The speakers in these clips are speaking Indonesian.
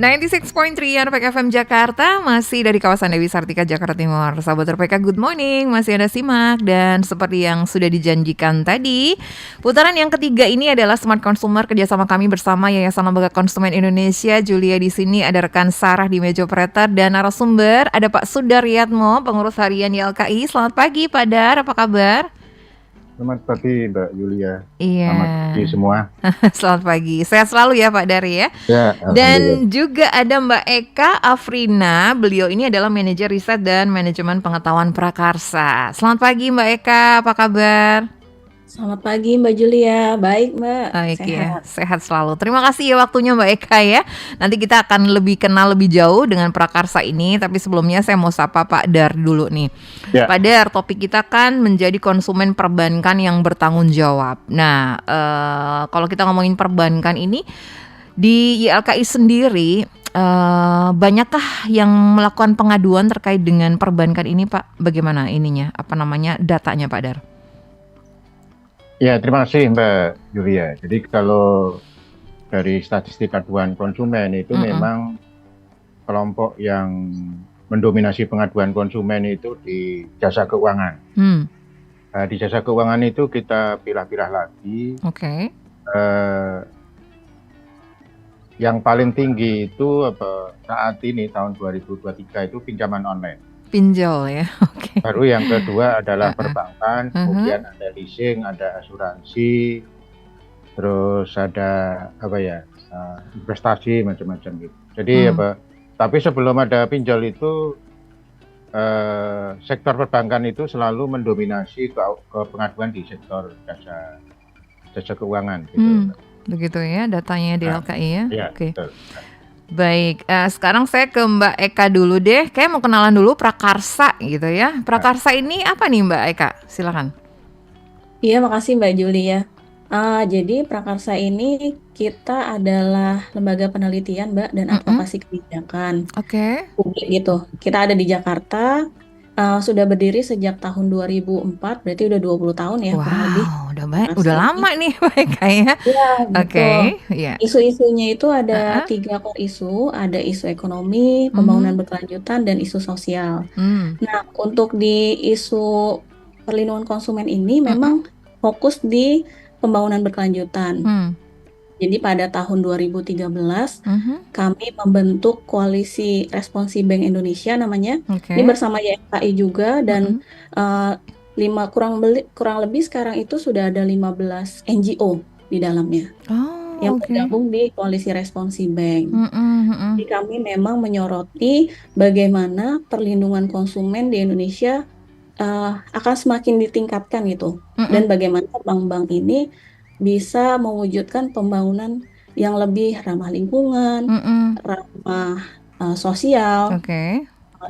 96.3 RPK FM Jakarta, masih dari kawasan Dewi Sartika, Jakarta Timur. Sahabat RPK, good morning, masih ada simak. Dan seperti yang sudah dijanjikan tadi, putaran yang ketiga ini adalah Smart Consumer, kerjasama kami bersama Yayasan Lembaga Konsumen Indonesia. Julia di sini, ada rekan Sarah di meja operator, dan narasumber ada Pak Sudaryatmo, pengurus harian YLKI. Selamat pagi Pak Dar, apa kabar? Selamat pagi Mbak Yulia. Iya. Selamat pagi semua. Selamat pagi. Sehat selalu ya Pak Dari ya. Ya, Dan juga ada Mbak Eka Afrina. Beliau ini adalah manajer riset dan manajemen pengetahuan prakarsa. Selamat pagi Mbak Eka, apa kabar? Selamat pagi Mbak Julia, baik Mbak, Baik sehat. ya, sehat selalu. Terima kasih ya waktunya Mbak Eka ya. Nanti kita akan lebih kenal lebih jauh dengan prakarsa ini. Tapi sebelumnya saya mau sapa Pak Dar dulu nih. Ya. Pak Dar, topik kita kan menjadi konsumen perbankan yang bertanggung jawab. Nah, kalau kita ngomongin perbankan ini di YLKI sendiri, banyakkah yang melakukan pengaduan terkait dengan perbankan ini Pak? Bagaimana ininya? Apa namanya datanya Pak Dar? Ya, terima kasih Mbak Yulia. Jadi kalau dari statistik aduan konsumen itu memang kelompok yang mendominasi pengaduan konsumen itu di jasa keuangan. Nah, di jasa keuangan itu kita pilah-pilah lagi. Oke. Yang paling tinggi itu saat ini tahun 2023 itu pinjaman online. Pinjol ya, oke. Baru yang kedua adalah perbankan, kemudian ada leasing, ada asuransi, terus ada investasi macam-macam gitu. Jadi tapi sebelum ada pinjol itu sektor perbankan itu selalu mendominasi ke pengaduan di sektor jasa keuangan gitu. Begitu ya datanya di LKI ya. Iya, oke. betul. Baik, sekarang saya ke Mbak Eka dulu deh. Kayak mau kenalan dulu prakarsa gitu ya. Prakarsa ini apa nih Mbak Eka? Silakan. Iya, makasih Mbak Julia. Jadi prakarsa ini kita adalah lembaga penelitian Mbak dan advokasi kebijakan publik gitu. Kita ada di Jakarta, sudah berdiri sejak tahun 2004, berarti udah 20 tahun ya kurang lebih. Udah lama nih Mbak Eka ya. Iya, betul. Iya. Isu-isunya itu ada 3 core isu, ada isu ekonomi, pembangunan berkelanjutan, dan isu sosial. Nah, untuk di isu perlindungan konsumen ini memang fokus di pembangunan berkelanjutan. Jadi pada tahun 2013 kami membentuk koalisi Responsi Bank Indonesia namanya. Ini bersama YLKI juga dan kurang lebih sekarang itu sudah ada 15 NGO di dalamnya yang bergabung di koalisi Responsi Bank. Jadi kami memang menyoroti bagaimana perlindungan konsumen di Indonesia akan semakin ditingkatkan gitu, dan bagaimana bank-bank ini bisa mewujudkan pembangunan yang lebih ramah lingkungan, ramah sosial,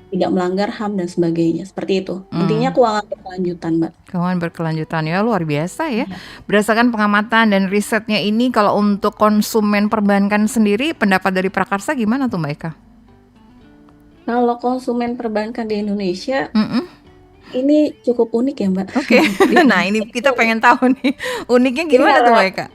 tidak melanggar HAM dan sebagainya, seperti itu. Intinya keuangan berkelanjutan, Mbak. Keuangan berkelanjutan ya, luar biasa ya. Berdasarkan pengamatan dan risetnya ini, kalau untuk konsumen perbankan sendiri, pendapat dari prakarsa gimana tuh Mbak Eka? Kalau konsumen perbankan di Indonesia, ini cukup unik ya Mbak. Nah ini kita pengen tahu nih, uniknya gimana tuh Mbak Eka?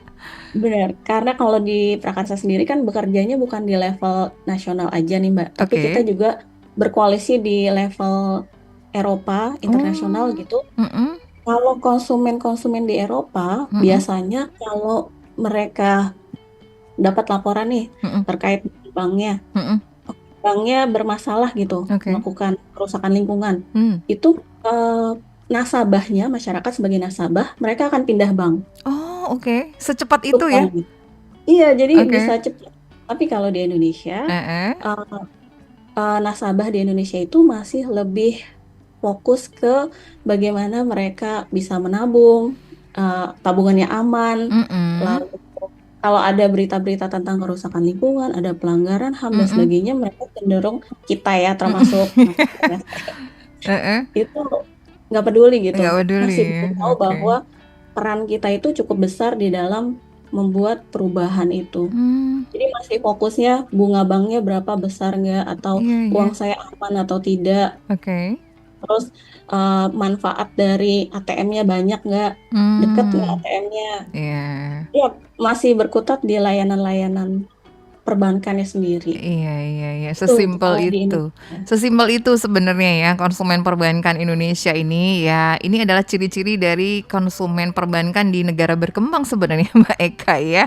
Benar, karena kalau di prakarsa sendiri kan bekerjanya bukan di level nasional aja nih Mbak, tapi kita juga berkoalisi di level Eropa, internasional gitu. Kalau konsumen di Eropa, biasanya kalau mereka dapat laporan nih terkait banknya, banknya bermasalah gitu, melakukan kerusakan lingkungan, itu nasabahnya, masyarakat sebagai nasabah, mereka akan pindah bank. Secepat itu ya? Iya, jadi bisa cepat. Tapi kalau di Indonesia, nasabah di Indonesia itu masih lebih fokus ke bagaimana mereka bisa menabung, tabungannya aman, lalu kalau ada berita-berita tentang kerusakan lingkungan, ada pelanggaran HAM dan sebagainya, mereka cenderung, kita ya termasuk itu nggak peduli gitu, masih belum tahu bahwa peran kita itu cukup besar di dalam membuat perubahan itu. Jadi masih fokusnya bunga banknya berapa besar nggak, atau uang saya aman atau tidak. Terus manfaat dari ATM-nya banyak nggak, deket nggak ATM-nya. Ya masih berkutat di layanan-layanan perbankannya sendiri. Iya, Itu sesimpel kalau di itu. Indonesia. Sesimpel itu sebenarnya ya konsumen perbankan Indonesia ini ya ini adalah ciri-ciri dari konsumen perbankan di negara berkembang sebenarnya Mbak Eka ya.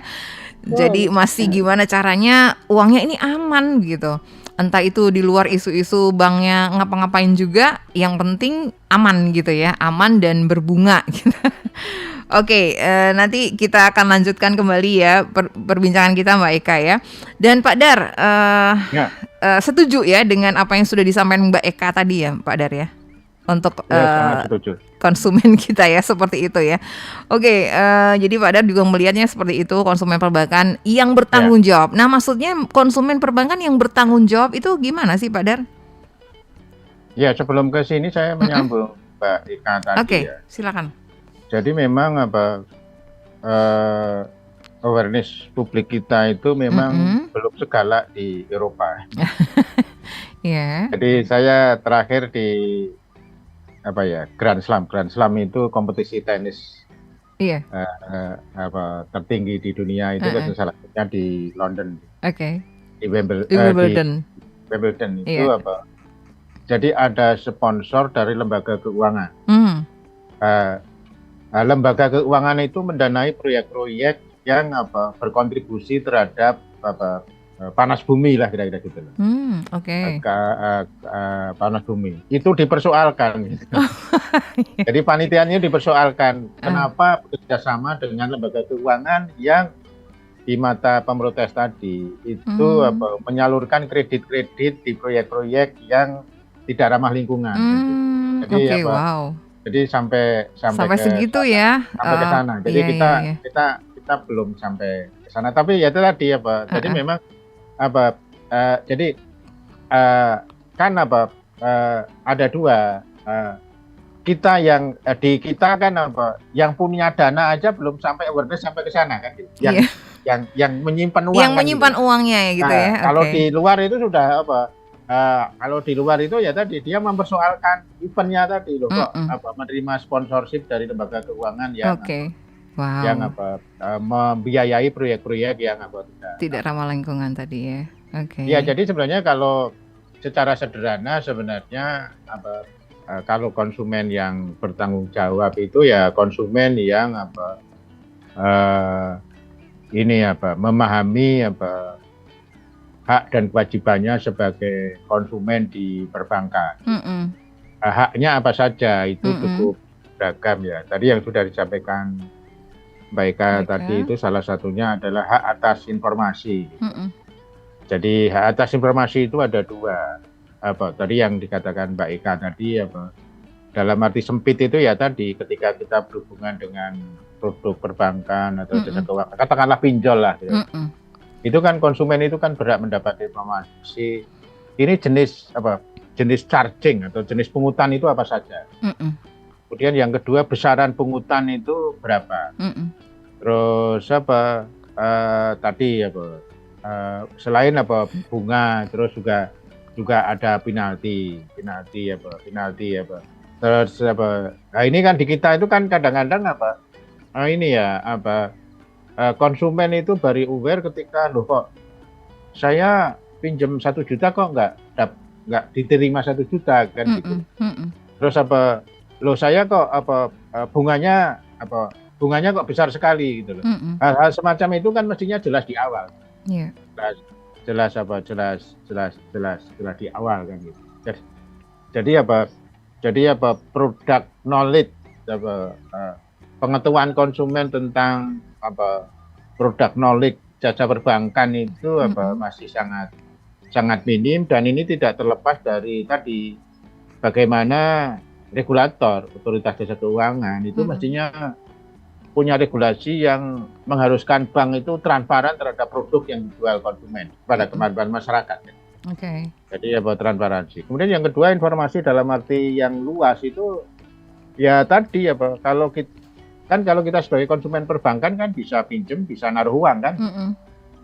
Jadi Betul masih sekali. gimana caranya uangnya ini aman gitu. Entah itu di luar isu-isu banknya ngapa-ngapain juga, yang penting aman gitu ya, aman dan berbunga gitu. Oke, nanti kita akan lanjutkan kembali ya perbincangan kita Mbak Eka ya. Dan Pak Dar, Ya, setuju ya dengan apa yang sudah disampaikan Mbak Eka tadi ya Pak Dar ya? Untuk ya sangat setuju. konsumen kita ya seperti itu ya. Oke, jadi Pak Dar juga melihatnya seperti itu konsumen perbankan yang bertanggung jawab. Nah, maksudnya konsumen perbankan yang bertanggung jawab itu gimana sih Pak Dar? Ya, sebelum ke sini saya menyambung Mbak Ika tadi Oke, ya. silakan. Jadi memang awareness publik kita itu memang belum segala di Eropa. Iya. Jadi saya terakhir di Grand Slam. Grand Slam itu kompetisi tenis Iya. tertinggi di dunia itu kan salah satunya di London. Oke. Di Di Wimbledon. Wimbledon itu Iya. Jadi ada sponsor dari lembaga keuangan. Lembaga keuangan itu mendanai proyek-proyek yang berkontribusi terhadap panas bumi lah kira-kira gitu loh. Oke. Panas bumi itu dipersoalkan. Gitu. Jadi panitianya dipersoalkan kenapa bekerjasama dengan lembaga keuangan yang di mata pemrotes tadi itu menyalurkan kredit-kredit di proyek-proyek yang tidak ramah lingkungan. Jadi Jadi sampai segitu sana, ya. Sampai ke sana. Jadi iya. kita belum sampai ke sana. Tapi ya itu tadi Jadi memang jadi kan ada dua. Kita yang di kita kan yang punya dana aja belum sampai awareness sampai ke sana kan. Yang menyimpan uang. Yang kan, menyimpan gitu. uangnya ya gitu ya. Kalau di luar itu sudah kalau di luar itu ya tadi dia mempersoalkan eventnya tadi loh kok menerima sponsorship dari lembaga keuangan yang yang membiayai proyek-proyek yang tidak ramah lingkungan tadi ya. Ya jadi sebenarnya kalau secara sederhana sebenarnya kalau konsumen yang bertanggung jawab itu ya konsumen yang memahami hak dan kewajibannya sebagai konsumen di perbankan. Haknya apa saja itu cukup beragam ya. Tadi yang sudah disampaikan Mbak Eka tadi itu salah satunya adalah hak atas informasi. Jadi hak atas informasi itu ada dua. Tadi yang dikatakan Mbak Eka tadi dalam arti sempit itu ya tadi ketika kita berhubungan dengan produk perbankan atau jasa keuangan, katakanlah pinjol lah. Gitu. Itu kan konsumen itu kan berhak mendapat informasi ini jenis charging atau jenis pungutan itu apa saja. Kemudian yang kedua besaran pungutan itu berapa. Terus tadi selain bunga terus juga ada penalti terus nah ini kan di kita itu kan kadang-kadang konsumen itu baru aware ketika loh kok saya pinjam 1 juta kok nggak diterima 1 juta kan gitu. Terus loh saya kok bunganya kok besar sekali gitu loh. Hal-hal semacam itu kan mestinya jelas di awal. Yeah. Jelas di awal kan gitu. Jadi produk knowledge pengetahuan konsumen tentang produk knowledge jasa perbankan itu masih sangat minim dan ini tidak terlepas dari tadi bagaimana regulator otoritas jasa keuangan itu mestinya punya regulasi yang mengharuskan bank itu transparan terhadap produk yang dijual konsumen pada kemampuan masyarakat. Jadi transparansi. Kemudian yang kedua informasi dalam arti yang luas itu ya tadi kalau kita sebagai konsumen perbankan kan bisa pinjam, bisa naruh uang kan.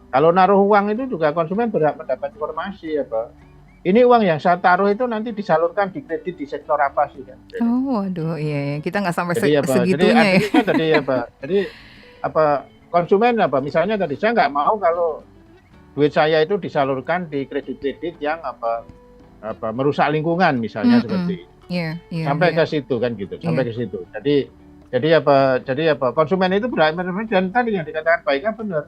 Kalau naruh uang itu juga konsumen berhak mendapat informasi ini uang yang saya taruh itu nanti disalurkan di kredit di sektor apa sih kan. Oh waduh iya kita nggak sampai segitunya jadi konsumen misalnya tadi saya nggak mau kalau duit saya itu disalurkan di kredit-kredit yang merusak lingkungan misalnya seperti itu. Sampai ke situ kan gitu, sampai ke situ. Jadi konsumen itu berhak, dan tadi yang dikatakan baiknya benar.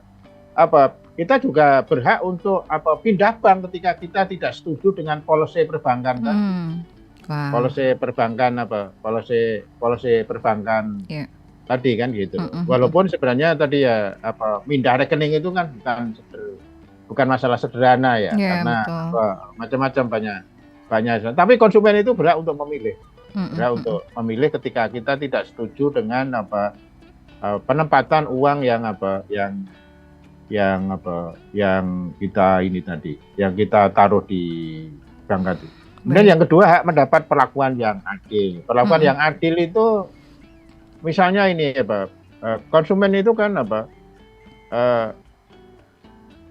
Kita juga berhak untuk pindah bank ketika kita tidak setuju dengan policy perbankan tadi. Policy perbankan policy perbankan tadi kan gitu. Walaupun sebenarnya tadi ya pindah rekening itu kan bukan masalah sederhana ya, karena macam-macam banyak. Tapi konsumen itu berhak untuk memilih. Berhak untuk memilih ketika kita tidak setuju dengan penempatan uang yang kita ini tadi, yang kita taruh di bank tadi. Kemudian yang kedua, hak mendapat perlakuan yang adil. Perlakuan yang adil itu misalnya ini konsumen itu kan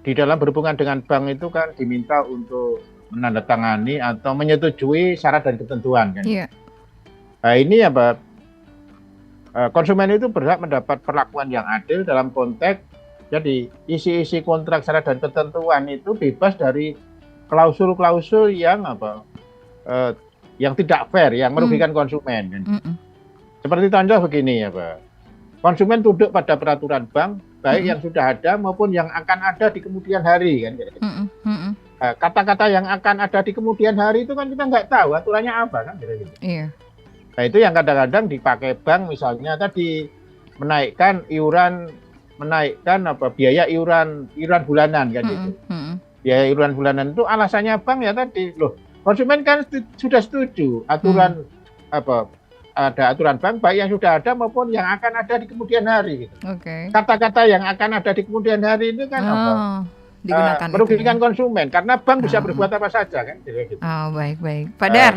di dalam berhubungan dengan bank itu kan diminta untuk menandatangani atau menyetujui syarat dan ketentuan kan. Nah, ini konsumen itu berhak mendapat perlakuan yang adil dalam konteks, jadi isi-isi kontrak syarat dan ketentuan itu bebas dari klausul-klausul yang yang tidak fair, yang merugikan konsumen kan. Seperti contoh begini ya Pak, konsumen tunduk pada peraturan bank baik yang sudah ada maupun yang akan ada di kemudian hari kan. Kata-kata yang akan ada di kemudian hari itu kan kita nggak tahu aturannya apa kan gitu. Nah itu yang kadang-kadang dipakai bank misalnya tadi menaikkan biaya iuran bulanan kan gitu. Biaya iuran bulanan itu alasannya bank ya tadi loh, konsumen kan sudah setuju aturan ada aturan bank baik yang sudah ada maupun yang akan ada di kemudian hari gitu. Kata-kata yang akan ada di kemudian hari itu kan digunakan merugikan konsumen karena bank bisa berbuat apa saja kan gitu. Baik Pak Dar,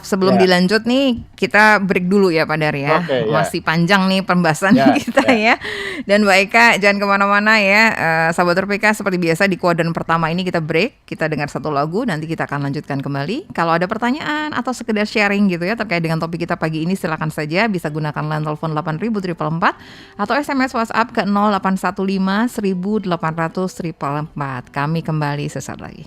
sebelum dilanjut nih kita break dulu ya Pak Dar ya. Masih panjang nih pembahasan kita ya. Dan Mbak Eka jangan kemana-mana ya, sahabat RPK, seperti biasa di kuadran pertama ini kita break, kita dengar satu lagu, nanti kita akan lanjutkan kembali. Kalau ada pertanyaan atau sekedar sharing gitu ya terkait dengan topik kita pagi ini, silakan saja bisa gunakan line telepon 8000 atau SMS WhatsApp ke 0815 1800 4. Kami kembali sesaat lagi.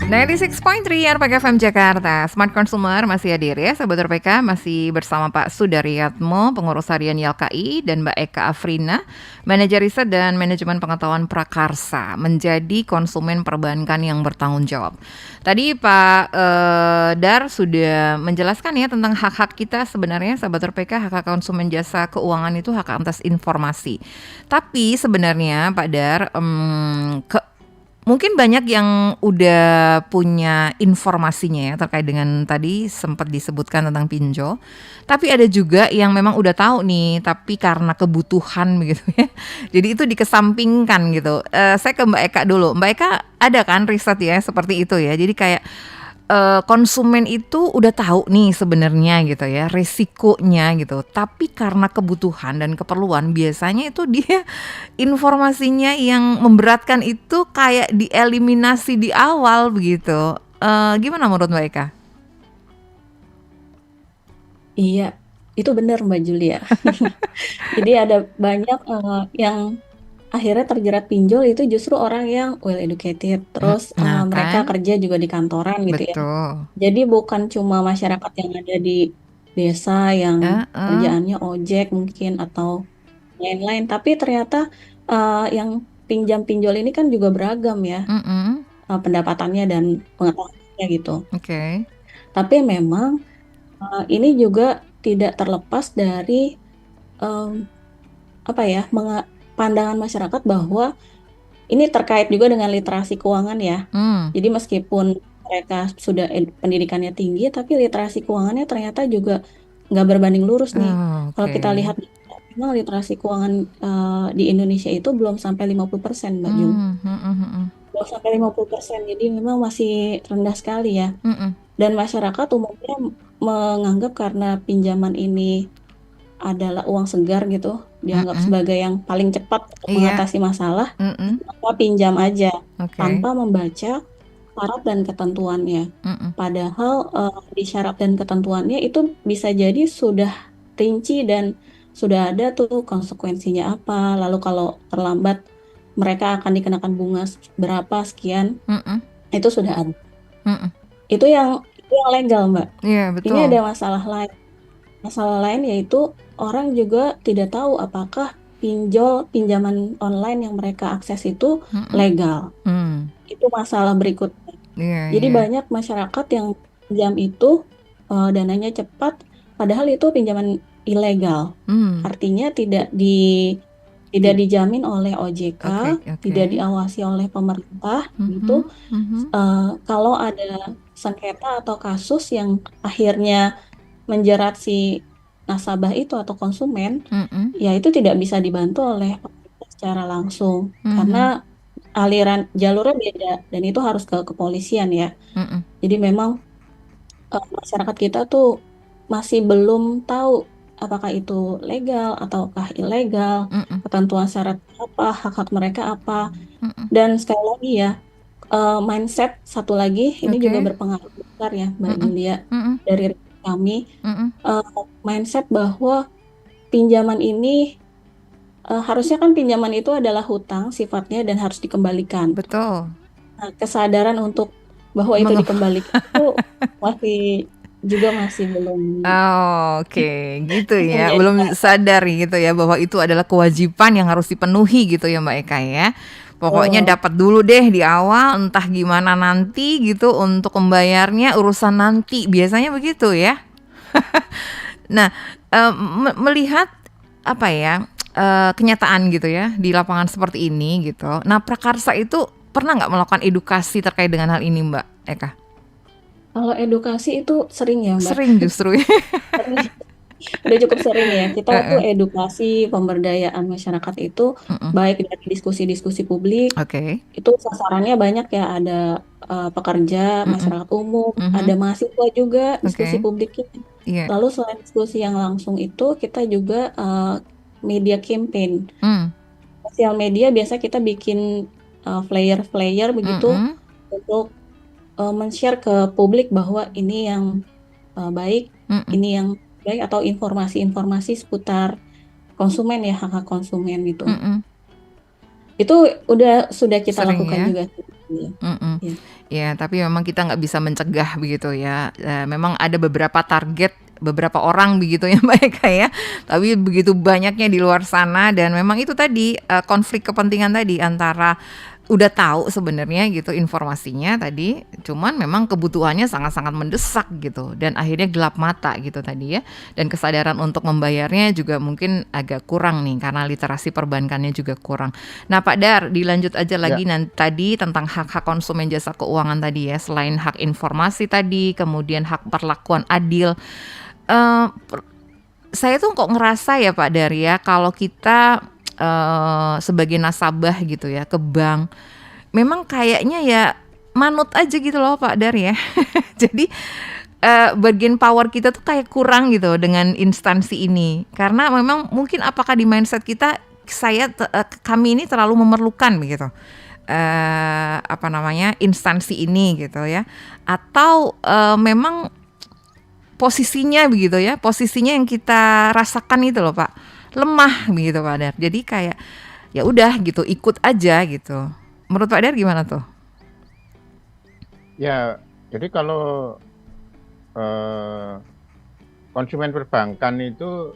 96.3 RPK FM Jakarta, Smart Consumer masih hadir ya Sobat RPK, masih bersama Pak Sudaryatmo, Pengurus Harian YLKI, dan Mbak Eka Afrina, Manajer Riset dan Manajemen Pengetahuan Prakarsa, menjadi konsumen perbankan yang bertanggung jawab. Tadi Pak Dar sudah menjelaskan ya tentang hak-hak kita sebenarnya Sobat RPK, hak-hak konsumen jasa keuangan itu hak atas informasi. Tapi sebenarnya Pak Dar, mungkin banyak yang udah punya informasinya ya terkait dengan tadi sempat disebutkan tentang pinjol. Tapi ada juga yang memang udah tahu nih, tapi karena kebutuhan begitu ya. Jadi itu dikesampingkan gitu. Saya ke Mbak Eka dulu. Mbak Eka ada kan riset ya seperti itu ya. Jadi kayak konsumen itu udah tahu nih sebenarnya gitu ya resikonya gitu, tapi karena kebutuhan dan keperluan biasanya itu dia informasinya yang memberatkan itu kayak dieliminasi di awal begitu. Gimana menurut Mbak Eka? Iya, itu benar Mbak Julia. Jadi ada banyak yang akhirnya terjerat pinjol itu justru orang yang well educated, terus mereka kerja juga di kantoran gitu ya. Jadi bukan cuma masyarakat yang ada di desa yang kerjaannya ojek mungkin atau lain-lain, tapi ternyata yang pinjam pinjol ini kan juga beragam ya pendapatannya dan pengetahuannya gitu. Tapi memang ini juga tidak terlepas dari pandangan masyarakat bahwa ini terkait juga dengan literasi keuangan ya. Jadi meskipun mereka sudah pendidikannya tinggi, tapi literasi keuangannya ternyata juga nggak berbanding lurus nih. Kalau kita lihat memang literasi keuangan di Indonesia itu belum sampai 50% Mbak Jul. Belum sampai 50%, jadi memang masih rendah sekali ya. Dan masyarakat umumnya menganggap karena pinjaman ini adalah uang segar gitu, dianggap sebagai yang paling cepat untuk mengatasi masalah, maka pinjam aja tanpa membaca syarat dan ketentuannya. Padahal di syarat dan ketentuannya itu bisa jadi sudah rinci dan sudah ada tuh konsekuensinya apa, lalu kalau terlambat mereka akan dikenakan bunga berapa sekian, itu sudah ada. Itu yang legal Mbak. Betul. Ini ada masalah lain. Masalah lain yaitu orang juga tidak tahu apakah pinjaman online yang mereka akses itu legal. Itu masalah berikutnya. Jadi banyak masyarakat yang pinjam itu dananya cepat, padahal itu pinjaman ilegal. Artinya tidak dijamin oleh OJK, tidak diawasi oleh pemerintah gitu. Kalau ada sengketa atau kasus yang akhirnya menjerat si nasabah itu atau konsumen, ya itu tidak bisa dibantu oleh pemerintah secara langsung karena aliran jalurnya beda dan itu harus ke kepolisian ya. Jadi memang masyarakat kita tuh masih belum tahu apakah itu legal ataukah ilegal, ketentuan syarat apa, hak-hak mereka apa. Dan sekali lagi ya, mindset satu lagi ini juga berpengaruh besar ya Mbak Julia dari kami, mindset bahwa pinjaman ini harusnya kan pinjaman itu adalah hutang sifatnya dan harus dikembalikan. Betul. Nah, kesadaran untuk bahwa itu dikembalikan itu masih belum. Gitu ya, belum sadar gitu ya bahwa itu adalah kewajiban yang harus dipenuhi gitu ya Mbak Eka ya. Pokoknya dapat dulu deh di awal, entah gimana nanti gitu untuk membayarnya urusan nanti, biasanya begitu ya. Nah, melihat kenyataan gitu ya di lapangan seperti ini gitu. Nah, Prakarsa itu pernah nggak melakukan edukasi terkait dengan hal ini Mbak Eka? Kalau edukasi itu sering ya Mbak. Sering justru. Udah cukup sering ya. Kita tuh edukasi pemberdayaan masyarakat itu baik dari diskusi-diskusi publik. Itu sasarannya banyak ya, ada pekerja, masyarakat umum, ada mahasiswa juga diskusi publiknya. Lalu selain diskusi yang langsung itu kita juga media campaign. Sosial media biasa kita bikin flyer-flyer begitu untuk men-share ke publik bahwa ini yang baik, ini yang baik, atau informasi-informasi seputar konsumen ya, hak-hak konsumen gitu. Itu sudah kita Sering lakukan ya? juga. Iya. Mm-mm. Iya. Ya, tapi memang kita nggak bisa mencegah begitu ya. Memang ada beberapa target beberapa orang begitu ya Mbak Eka ya. Tapi begitu banyaknya di luar sana dan memang itu tadi konflik kepentingan tadi antara udah tahu sebenarnya gitu informasinya tadi, cuman memang kebutuhannya sangat-sangat mendesak gitu dan akhirnya gelap mata gitu tadi ya. Dan kesadaran untuk membayarnya juga mungkin agak kurang nih karena literasi perbankannya juga kurang. Nah Pak Dar, dilanjut aja Ya, lagi nanti tadi tentang hak-hak konsumen jasa keuangan tadi ya. Selain hak informasi tadi, kemudian hak perlakuan adil. Eh, saya tuh kok ngerasa ya Pak Dar ya, kalau kita sebagai nasabah gitu ya ke bank, memang kayaknya ya manut aja gitu loh Pak Dar ya. Jadi bagian power kita tuh kayak kurang gitu dengan instansi ini. Karena memang mungkin apakah di mindset kita kami ini terlalu memerlukan begitu. Apa namanya instansi ini gitu ya. Atau memang posisinya begitu ya, posisinya yang kita rasakan itu loh Pak, lemah begitu Pak Dar. Jadi kayak ya udah gitu, ikut aja gitu. Menurut Pak Dar gimana tuh? ya. Jadi kalau konsumen perbankan itu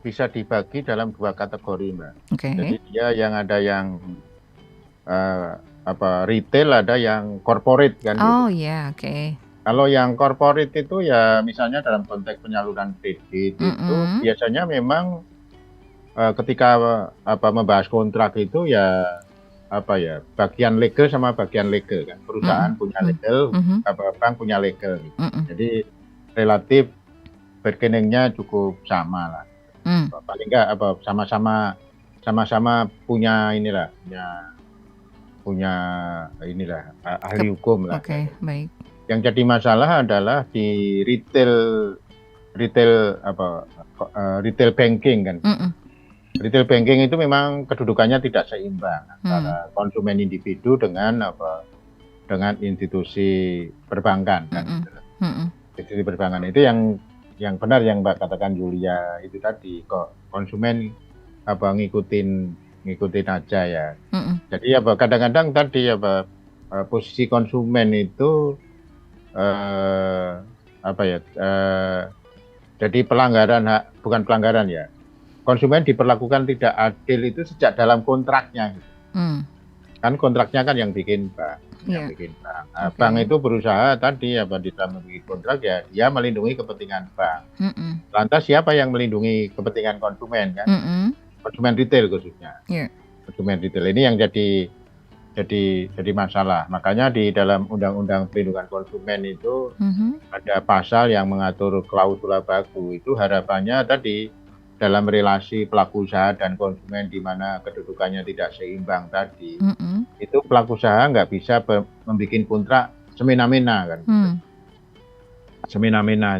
bisa dibagi dalam 2 kategori, Mbak. Oke. Jadi dia yang ada yang retail, ada yang corporate kan gitu. Oh iya, oke. Kalau yang corporate itu ya misalnya dalam konteks penyaluran kredit itu biasanya memang ketika membahas kontrak itu ya bagian legal sama bagian legal kan. Perusahaan punya legal, bank punya legal gitu. Jadi relatif bargainingnya cukup sama lah. Paling enggak sama-sama punya ahli hukum lah. Oke, baik. Yang jadi masalah adalah di retail banking kan. Retail banking itu memang kedudukannya tidak seimbang antara konsumen individu dengan institusi perbankan kan. Institusi perbankan itu yang benar yang Mbak katakan Julia itu tadi, kok konsumen ngikutin aja ya. Jadi kadang-kadang tadi posisi konsumen itu jadi bukan pelanggaran ya. Konsumen diperlakukan tidak adil itu sejak dalam kontraknya. Gitu. Kan kontraknya kan yang bikin bank. Bank itu berusaha tadi di dalam membuat kontrak ya dia melindungi kepentingan bank. Lantas siapa yang melindungi kepentingan konsumen kan? Konsumen retail khususnya. Konsumen retail ini yang jadi masalah. Makanya di dalam Undang-Undang Perlindungan Konsumen itu ada pasal yang mengatur klausula baku. Itu harapannya tadi dalam relasi pelaku usaha dan konsumen di mana kedudukannya tidak seimbang tadi, itu pelaku usaha nggak bisa membuat kontrak semena-mena kan. Semena-mena.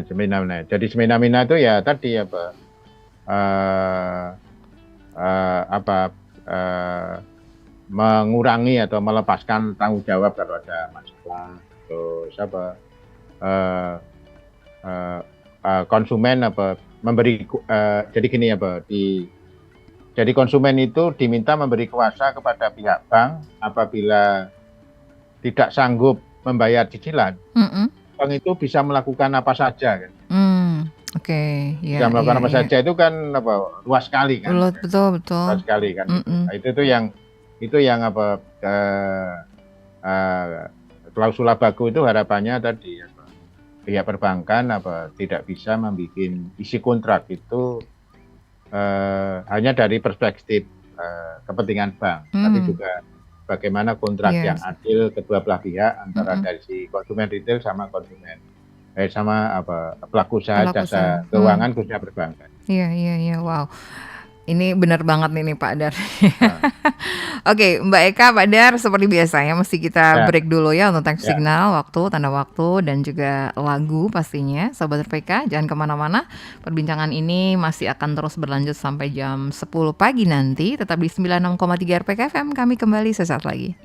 Jadi semena-mena itu ya tadi mengurangi atau melepaskan tanggung jawab kalau ada masalah. Terus konsumen memberi jadi gini jadi konsumen itu diminta memberi kuasa kepada pihak bank apabila tidak sanggup membayar cicilan. Bank itu bisa melakukan apa saja kan. Bisa melakukan apa saja itu kan luas sekali kan. Betul. Luas sekali kan. Itu yang klausula baku itu harapannya tadi pihak perbankan tidak bisa membuat isi kontrak itu hanya dari perspektif kepentingan bank, tapi juga bagaimana kontrak yang adil kedua belah pihak antara dari si konsumen retail sama pelaku usaha jasa keuangan khususnya perbankan. Iya, wow. Ini benar banget nih Pak Dar. Oke, Mbak Eka, Pak Dar, seperti biasa ya, mesti kita break dulu ya untuk teks signal, waktu, tanda waktu, dan juga lagu pastinya. Sobat RPK, jangan kemana-mana. Perbincangan ini masih akan terus berlanjut sampai jam 10 pagi nanti. Tetap di 96,3 RPK FM, kami kembali sesaat lagi.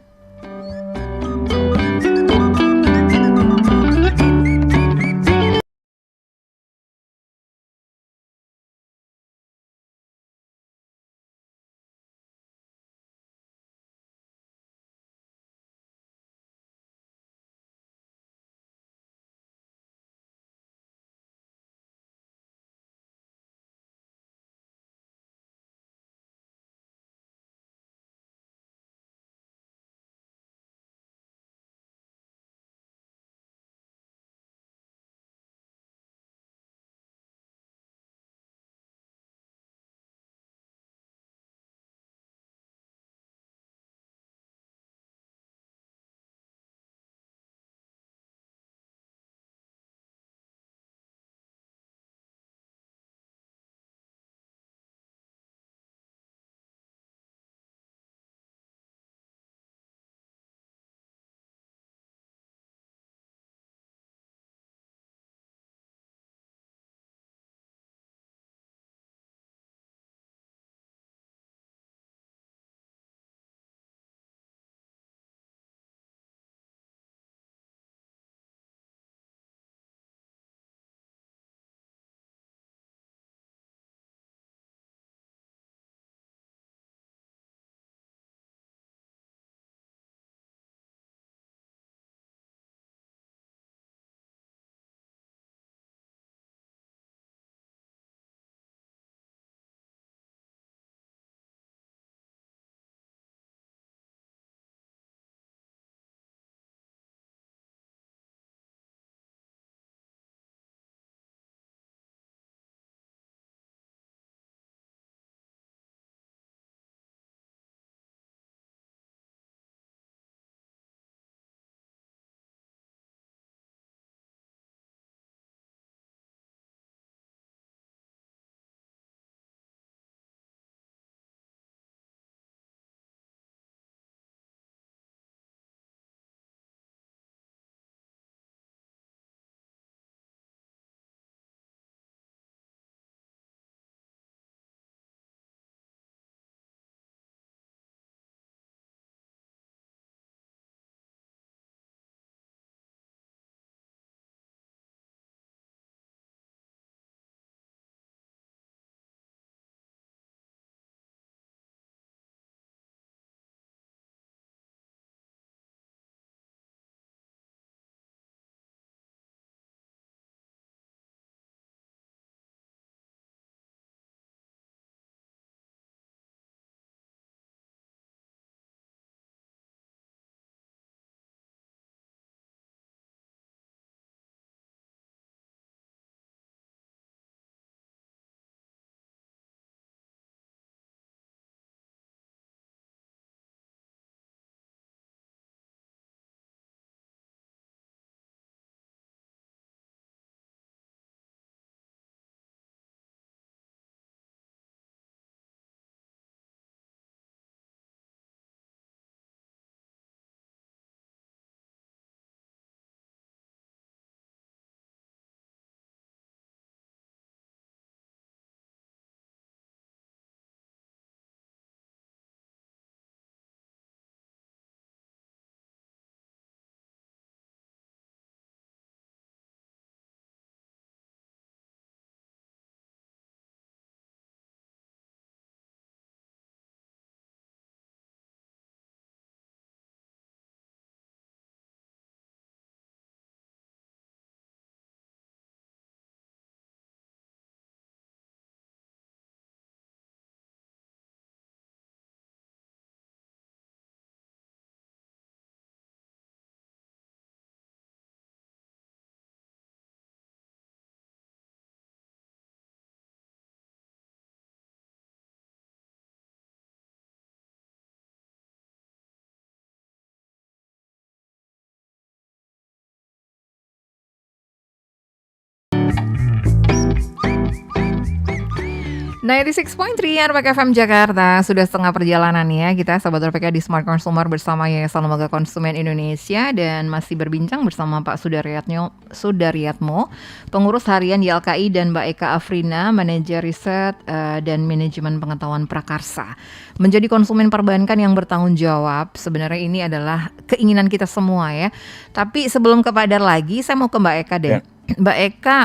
96.3 RPK FM Jakarta. Sudah setengah perjalanan ya kita Sobat RPK di Smart Consumer bersama Yayasan Lembaga Konsumen Indonesia. Dan masih berbincang bersama Pak Sudaryatmo, pengurus harian YLKI, dan Mbak Eka Afrina, manajer riset dan manajemen pengetahuan prakarsa. Menjadi konsumen perbankan yang bertanggung jawab, sebenarnya ini adalah keinginan kita semua ya. Tapi sebelum ke Pak Dar lagi, saya mau ke Mbak Eka deh. Mbak Eka,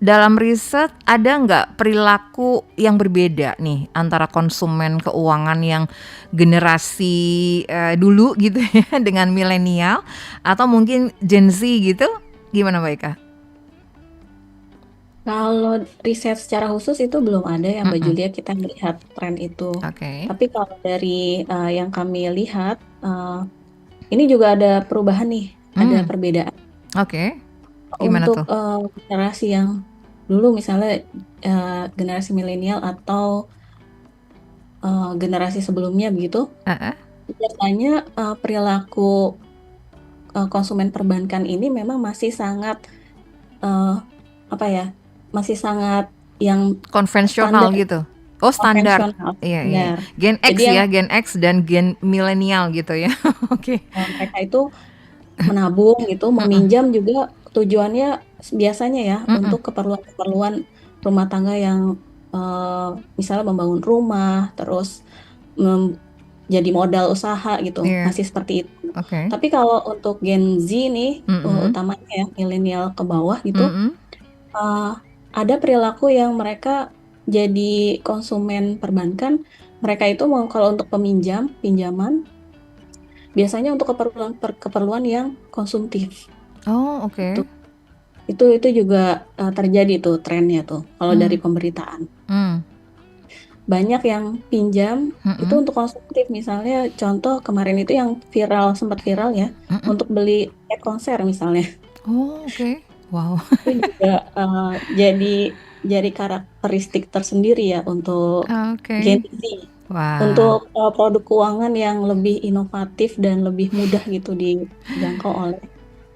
dalam riset ada nggak perilaku yang berbeda nih antara konsumen keuangan yang generasi dulu gitu ya dengan milenial atau mungkin Gen Z gitu? Gimana Mbak Eka? Kalau riset secara khusus itu belum ada ya Mbak Julia, kita melihat tren itu. Tapi kalau dari yang kami lihat, ini juga ada perubahan nih, ada perbedaan. Gimana Untuk tuh? generasi yang dulu misalnya generasi milenial atau generasi sebelumnya begitu, biasanya perilaku konsumen perbankan ini memang masih sangat masih sangat yang konvensional standar. gitu. Oh, standar. Iya. Gen X Jadi ya, Gen X dan Gen milenial gitu ya. Mereka itu menabung gitu, meminjam juga tujuannya biasanya ya untuk keperluan-keperluan rumah tangga yang misalnya membangun rumah, terus jadi modal usaha gitu, masih seperti itu. Tapi kalau untuk Gen Z nih, utamanya ya milenial ke bawah gitu, ada perilaku yang mereka jadi konsumen perbankan, mereka itu mau kalau untuk pinjaman, biasanya untuk keperluan yang konsumtif. Itu juga terjadi tuh trennya tuh kalau dari pemberitaan. Banyak yang pinjam itu untuk konsumtif, misalnya contoh kemarin itu yang sempat viral ya, untuk beli tiket konser misalnya. Wow. Itu juga jadi karakteristik tersendiri ya untuk Gen Z. Untuk produk keuangan yang lebih inovatif dan lebih mudah gitu dijangkau oleh.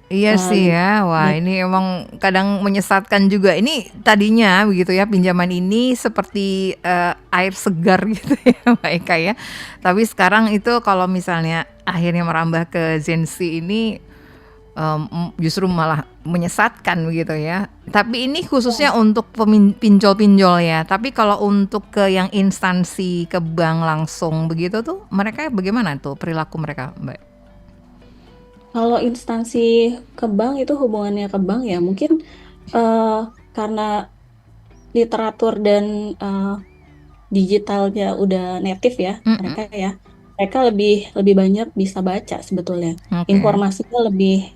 Iya sih ya, wah ini emang kadang menyesatkan juga. Ini tadinya begitu ya, pinjaman ini seperti air segar gitu ya Mbak Eka ya. Tapi sekarang itu kalau misalnya akhirnya merambah ke Gen Z ini justru malah menyesatkan begitu ya. Tapi ini khususnya untuk pinjol-pinjol ya. Tapi kalau untuk ke yang instansi ke bank langsung begitu tuh, mereka bagaimana tuh perilaku mereka Mbak? Kalau instansi ke bank itu hubungannya ke bank ya mungkin karena literatur dan digitalnya udah native ya mereka lebih banyak bisa baca sebetulnya. Informasinya lebih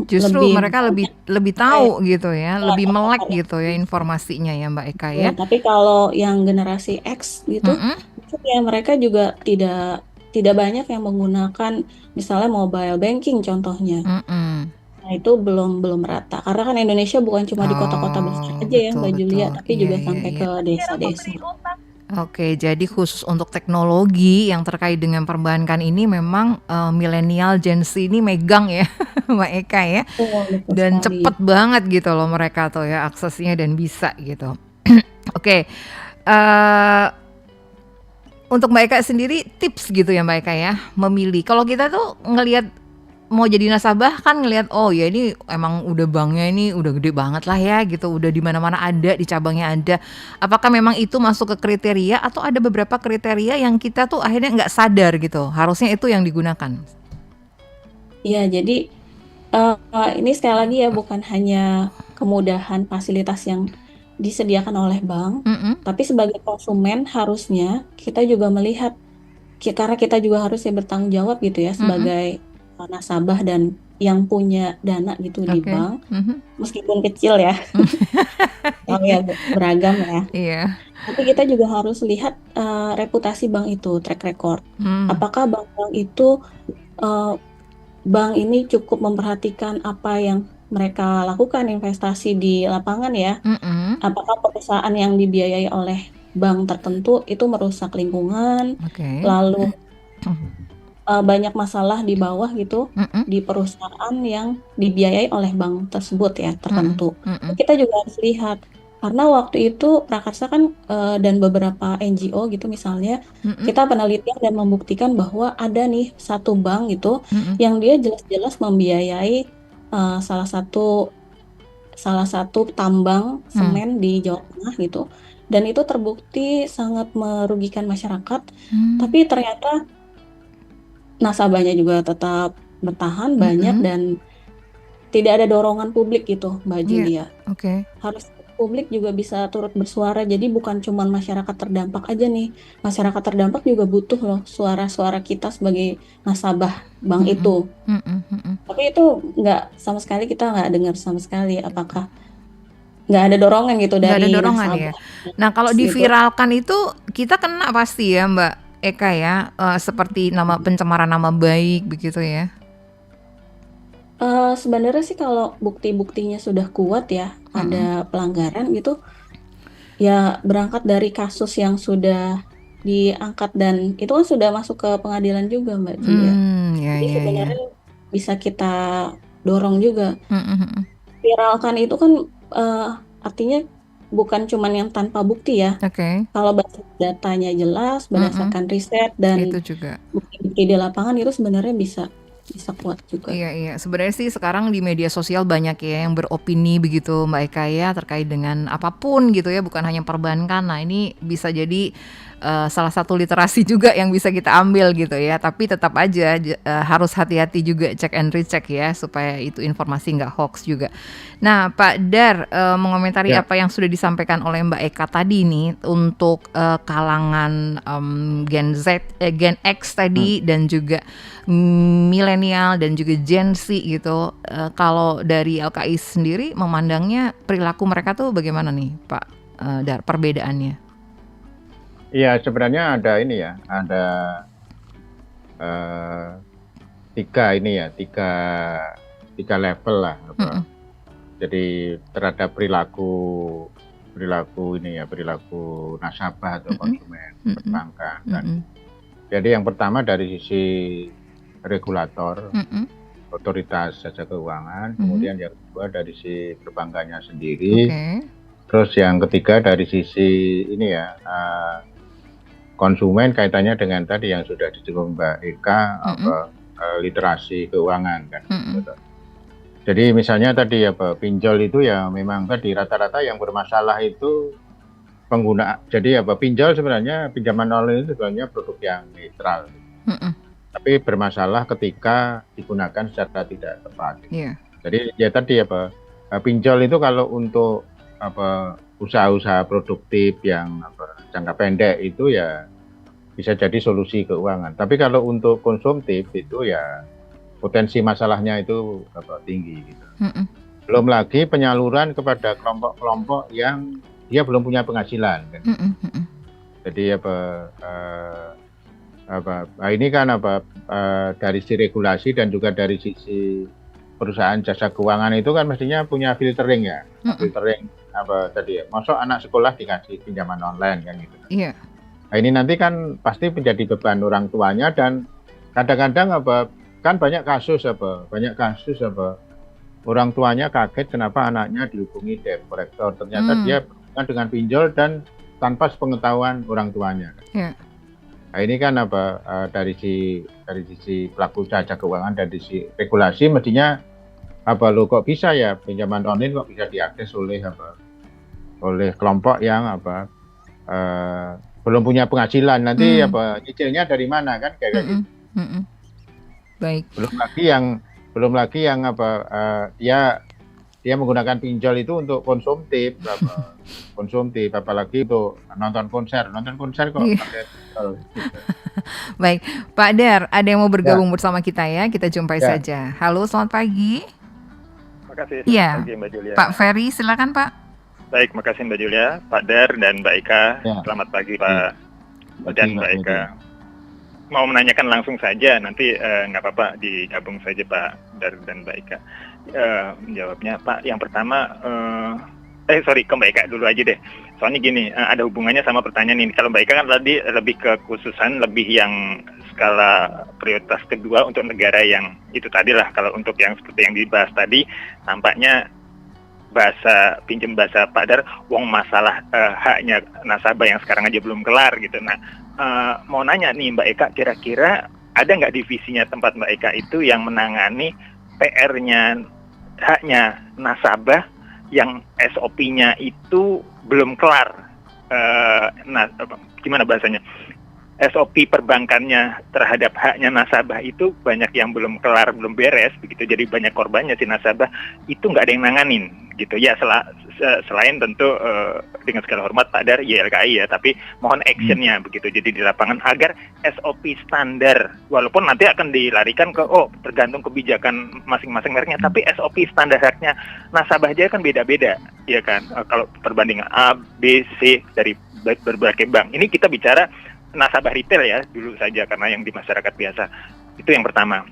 justru mereka lebih tahu gitu ya, lebih melek gitu ya informasinya ya Mbak Eka ya. Tapi kalau yang generasi X gitu, ya mereka juga tidak banyak yang menggunakan misalnya mobile banking contohnya. Nah itu belum rata karena kan Indonesia bukan cuma di kota-kota besar aja ya Mbak Julia, tapi juga sampai ke desa-desa. Jadi khusus untuk teknologi yang terkait dengan perbankan ini memang milenial Gen Z ini megang ya Mbak Eka ya. Dan cepet banget gitu loh mereka tuh ya aksesnya dan bisa gitu. Untuk Mbak Eka sendiri tips gitu ya Mbak Eka ya memilih. Kalau kita tuh ngelihat mau jadi nasabah kan ngelihat oh ya ini emang udah banknya ini udah gede banget lah ya gitu, udah di mana-mana ada, di cabangnya ada. Apakah memang itu masuk ke kriteria atau ada beberapa kriteria yang kita tuh akhirnya nggak sadar gitu, harusnya itu yang digunakan? Iya, jadi ini sekali lagi ya bukan hanya kemudahan fasilitas yang disediakan oleh bank, tapi sebagai konsumen harusnya kita juga melihat karena kita juga harusnya bertanggung jawab gitu ya sebagai nasabah dan yang punya dana gitu di bank, meskipun kecil ya, beragam ya. Tapi kita juga harus lihat reputasi bank itu, track record. Apakah bank itu bank ini cukup memperhatikan apa yang mereka lakukan investasi di lapangan ya. Apakah perusahaan yang dibiayai oleh bank tertentu itu merusak lingkungan, lalu banyak masalah di bawah gitu di perusahaan yang dibiayai oleh bank tersebut ya tertentu. Kita juga harus lihat Karena waktu itu Prakarsa kan dan beberapa NGO gitu misalnya, kita penelitian dan membuktikan bahwa ada nih satu bank gitu yang dia jelas-jelas membiayai salah satu tambang semen di Jawa Tengah gitu. Dan itu terbukti sangat merugikan masyarakat, tapi ternyata nasabahnya juga tetap bertahan banyak dan tidak ada dorongan publik gitu, Mbak Julia. Harus publik juga bisa turut bersuara. Jadi bukan cuma masyarakat terdampak aja nih. Masyarakat terdampak juga butuh loh suara-suara kita sebagai nasabah bank itu. Tapi itu sama sekali kita nggak dengar sama sekali. Apakah nggak ada dorongan gitu Nggak dari ada dorongan ya. nasabah Nah kalau gitu. diviralkan itu kita kena pasti ya Mbak Eka ya, seperti pencemaran nama baik begitu ya. Sebenarnya sih kalau bukti-buktinya sudah kuat ya, ada pelanggaran gitu, ya berangkat dari kasus yang sudah diangkat dan itu kan sudah masuk ke pengadilan juga Mbak Julia. Jadi sebenarnya bisa kita dorong juga. Viralkan itu kan artinya bukan cuman yang tanpa bukti ya. Kalau datanya jelas, berdasarkan riset dan itu juga bukti-bukti di lapangan itu sebenarnya bisa kuat juga. Iya. Sebenarnya sih sekarang di media sosial banyak ya yang beropini begitu Mbak Eka ya terkait dengan apapun gitu ya, bukan hanya perbankan. Nah ini bisa jadi salah satu literasi juga yang bisa kita ambil gitu ya. Tapi tetap aja harus hati-hati juga, cek and recheck ya supaya itu informasi nggak hoax juga. Nah Pak Dar mengomentari apa yang sudah disampaikan oleh Mbak Eka tadi nih untuk kalangan Gen Z, Gen X tadi dan juga milenial dan juga Gen Z gitu. Kalau dari LKI sendiri memandangnya perilaku mereka tuh bagaimana nih Pak Dar, perbedaannya? Iya sebenarnya ada ini ya, ada tiga level lah. Jadi terhadap perilaku nasabah atau konsumen perbankan. Jadi yang pertama dari sisi regulator, otoritas jasa keuangan, kemudian yang kedua dari sisi perbankannya sendiri, terus yang ketiga dari sisi konsumen kaitannya dengan tadi yang sudah disinggung Mbak Eka, literasi keuangan kan. Jadi misalnya tadi pinjol itu ya memang tadi rata-rata yang bermasalah itu pengguna. Jadi pinjol sebenarnya pinjaman online itu sebenarnya produk yang netral. Tapi bermasalah ketika digunakan secara tidak tepat. Jadi ya tadi pinjol itu kalau untuk usaha-usaha produktif yang jangka pendek itu ya bisa jadi solusi keuangan. Tapi kalau untuk konsumtif itu ya potensi masalahnya itu tinggi gitu. Belum lagi penyaluran kepada kelompok-kelompok yang dia belum punya penghasilan kan. Jadi ini kan dari sisi regulasi dan juga dari sisi perusahaan jasa keuangan itu kan mestinya punya filtering ya. Filtering masuk anak sekolah dikasih pinjaman online kan gitu. Nah, ini nanti kan pasti menjadi beban orang tuanya dan kadang-kadang kan banyak kasus orang tuanya kaget kenapa anaknya dihubungi debt collector, ternyata dia dengan pinjol dan tanpa sepengetahuan orang tuanya. Nah, ini kan dari sisi pelaku jasa keuangan dan dari sisi regulasi mestinya lo kok bisa ya pinjaman online kok bisa diakses oleh kelompok yang belum punya penghasilan, nanti nyicilnya dari mana kan kayak gitu. Baik. Belum lagi yang dia menggunakan pinjol itu untuk konsumtif, apalagi untuk nonton konser kok pakai pinjol. Baik, Pak Dar, ada yang mau bergabung bersama kita ya, kita jumpai saja. Halo, selamat pagi. Makasih. Iya, Mbak Julia. Pak Ferry, silakan Pak. Baik, makasih Mbak Julia, Pak Dar dan Mbak Eka. Selamat pagi Pak dan Mbak Eka. Mau menanyakan langsung saja, nanti nggak apa-apa digabung saja Pak Dar dan Mbak Eka. Jawabnya Pak, yang pertama, ke Mbak Eka dulu aja deh. Soalnya gini, ada hubungannya sama pertanyaan ini. Kalau Mbak Eka kan tadi lebih ke khususan, lebih yang skala prioritas kedua untuk negara yang itu tadi lah. Kalau untuk yang seperti yang dibahas tadi, nampaknya pinjam bahasa Pak Dar, wong masalah haknya nasabah yang sekarang aja belum kelar gitu. Nah, mau nanya nih Mbak Eka, kira-kira ada nggak divisinya tempat Mbak Eka itu yang menangani PR-nya haknya nasabah yang SOP-nya itu belum kelar? Gimana bahasanya? SOP perbankannya terhadap haknya nasabah itu banyak yang belum kelar, belum beres begitu, jadi banyak korbannya si nasabah itu nggak ada yang nanganin gitu ya. Selain tentu dengan segala hormat Pak Dar YLKI ya, tapi mohon actionnya begitu, jadi di lapangan agar SOP standar, walaupun nanti akan dilarikan ke tergantung kebijakan masing-masing mereknya, tapi SOP standar haknya nasabah aja kan beda-beda ya kan. Kalau perbandingan A, B, C dari berbagai bank, ini kita bicara nasabah retail ya dulu saja karena yang di masyarakat biasa. Itu yang pertama.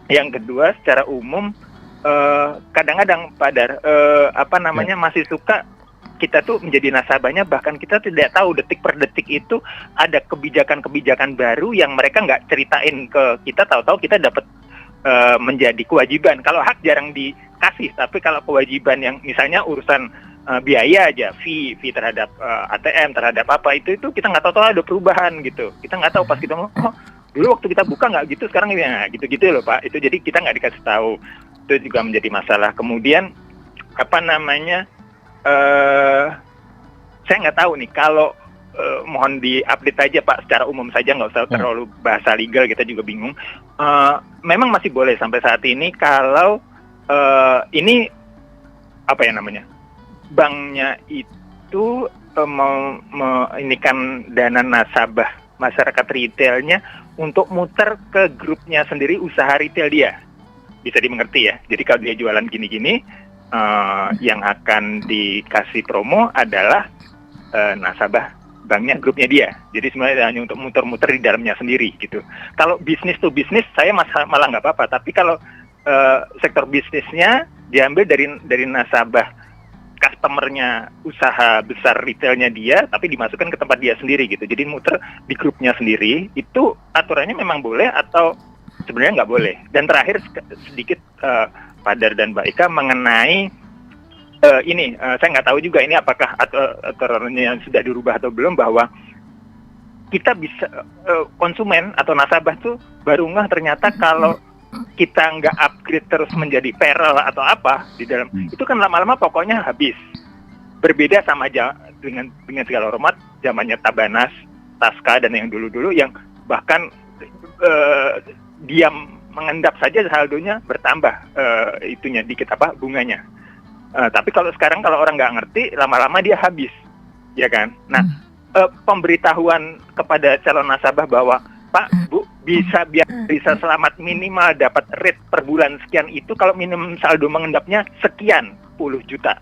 Yang kedua, secara umum kadang-kadang Pak Dar masih suka kita tuh menjadi nasabahnya, bahkan kita tidak tahu detik per detik itu ada kebijakan-kebijakan baru yang mereka nggak ceritain ke kita, tahu-tahu kita dapat menjadi kewajiban. Kalau hak jarang dikasih, tapi kalau kewajiban yang misalnya urusan biaya aja, fee terhadap ATM, terhadap apa itu kita nggak tahu ada perubahan gitu. Kita nggak tahu pas kita mau, dulu waktu kita buka nggak gitu, sekarang ya gitu-gitu loh Pak. Itu jadi kita nggak dikasih tahu. Itu juga menjadi masalah. Kemudian saya nggak tahu nih kalau mohon di-update aja Pak secara umum saja, nggak usah terlalu bahasa legal, kita juga bingung. Memang masih boleh sampai saat ini kalau ini banknya itu inikan dana nasabah masyarakat retailnya untuk muter ke grupnya sendiri usaha retail dia. Bisa dimengerti ya. Jadi kalau dia jualan gini-gini, yang akan dikasih promo adalah nasabah banknya, grupnya dia. Jadi sebenarnya hanya untuk muter-muter di dalamnya sendiri gitu. Kalau bisnis to bisnis saya malah nggak apa-apa. Tapi kalau sektor bisnisnya diambil dari nasabah customernya usaha besar retailnya dia, tapi dimasukkan ke tempat dia sendiri gitu. Jadi muter di grupnya sendiri, itu aturannya memang boleh atau sebenarnya nggak boleh. Dan terakhir sedikit Pak Dar dan Mbak Eka mengenai saya nggak tahu juga ini apakah aturannya sudah dirubah atau belum, bahwa kita bisa konsumen atau nasabah tuh baru ngeh ternyata kalau kita nggak upgrade terus menjadi peril atau apa di dalam itu kan lama-lama pokoknya habis. Berbeda sama dengan segala hormat zamannya Tabanas, Taska dan yang dulu-dulu yang bahkan diam mengendap saja saldonya bertambah itunya dikit bunganya. Tapi kalau sekarang kalau orang nggak ngerti, lama-lama dia habis, ya kan? Nah, pemberitahuan kepada calon nasabah bahwa Pak, Bu, bisa selamat minimal dapat rate per bulan sekian itu kalau minimum saldo mengendapnya sekian puluh juta.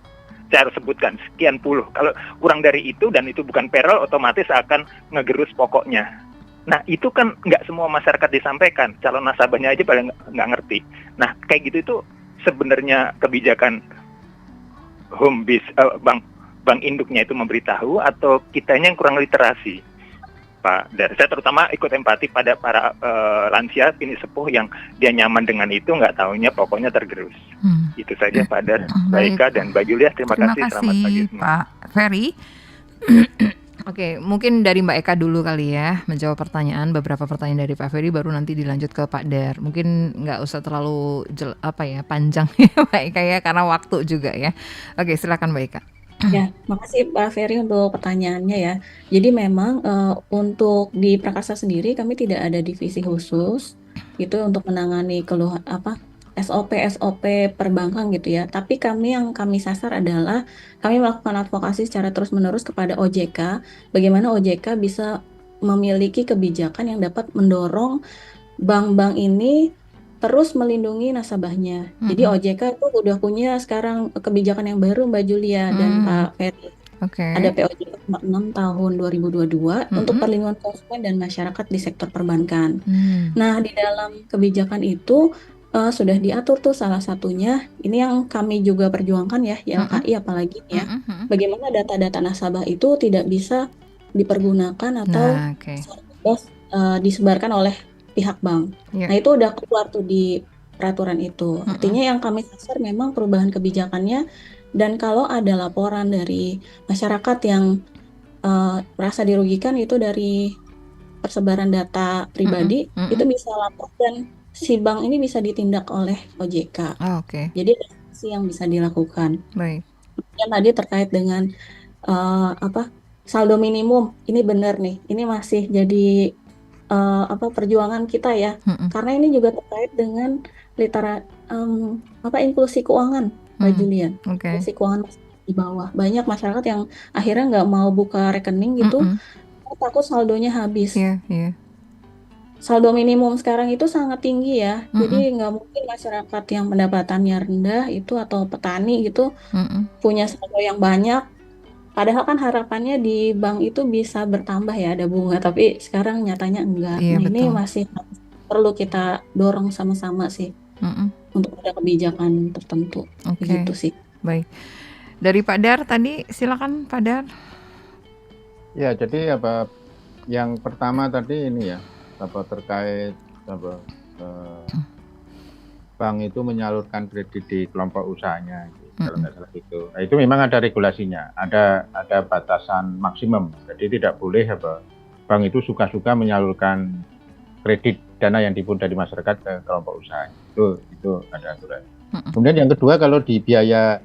Saya harus sebutkan sekian puluh. Kalau kurang dari itu dan itu bukan peril, otomatis akan ngegerus pokoknya. Nah, itu kan nggak semua masyarakat disampaikan. Calon nasabahnya aja paling nggak ngerti. Nah, kayak gitu itu sebenarnya kebijakan bank induknya itu memberitahu atau kitanya yang kurang literasi. Pak Dar, saya terutama ikut empati pada para lansia ini sepuh yang dia nyaman dengan itu, nggak taunya pokoknya tergerus. Itu saja Pak Dar, Mbak Eka dan Mbak Julia, terima kasih. Selamat pagi semua. Pak Ferry. Oke, mungkin dari Mbak Eka dulu kali ya menjawab beberapa pertanyaan dari Pak Ferry, baru nanti dilanjut ke Pak Dar. Mungkin nggak usah terlalu panjang ya Mbak Eka ya, karena waktu juga ya. Oke, silakan Mbak Eka. Ya, makasih Pak Ferry untuk pertanyaannya ya. Jadi memang untuk di Prakarsa sendiri kami tidak ada divisi khusus itu untuk menangani keluhan SOP perbankan gitu ya. Tapi yang kami sasar adalah kami melakukan advokasi secara terus-menerus kepada OJK, bagaimana OJK bisa memiliki kebijakan yang dapat mendorong bank-bank ini terus melindungi nasabahnya. Jadi OJK itu udah punya sekarang kebijakan yang baru Mbak Julia dan Pak Ferry. Ada POJK nomor 6 tahun 2022 untuk perlindungan konsumen dan masyarakat di sektor perbankan. Nah, di dalam kebijakan itu sudah diatur tuh salah satunya, ini yang kami juga perjuangkan ya, YLKI apalagi ya. Bagaimana data-data nasabah itu tidak bisa dipergunakan atau disebarkan oleh pihak bank. Nah, itu udah keluar tuh di peraturan itu. Artinya yang kami sasar memang perubahan kebijakannya Dan kalau ada laporan dari masyarakat yang merasa dirugikan itu dari persebaran data pribadi, itu bisa lapor dan si bank ini bisa ditindak oleh OJK. Oke. Jadi ada sanksi yang bisa dilakukan. Baik. Yang tadi terkait dengan saldo minimum, ini benar nih, ini masih jadi perjuangan kita ya, karena ini juga terkait dengan inklusi keuangan, Mbak Julian. Inklusi keuangan di bawah, banyak masyarakat yang akhirnya nggak mau buka rekening gitu, takut saldonya habis. Saldo minimum sekarang itu sangat tinggi ya, jadi nggak mungkin masyarakat yang pendapatannya rendah itu atau petani gitu punya saldo yang banyak. Padahal kan harapannya di bank itu bisa bertambah ya, ada bunga, tapi sekarang nyatanya enggak. Iya, Nah, ini betul. masih perlu kita dorong sama-sama sih untuk ada kebijakan tertentu. Begitu sih. Baik. Dari Pak Dar tadi, silakan Pak Dar. Ya, jadi yang pertama tadi ini ya, terkait bank itu menyalurkan kredit di kelompok usahanya, kalau nggak salah itu. Nah, itu memang ada regulasinya, ada batasan maksimum. Jadi tidak boleh bank itu suka-suka menyalurkan kredit dana yang dihimpun dari masyarakat ke kelompok usaha. Itu ada aturan. Kemudian yang kedua, kalau di biaya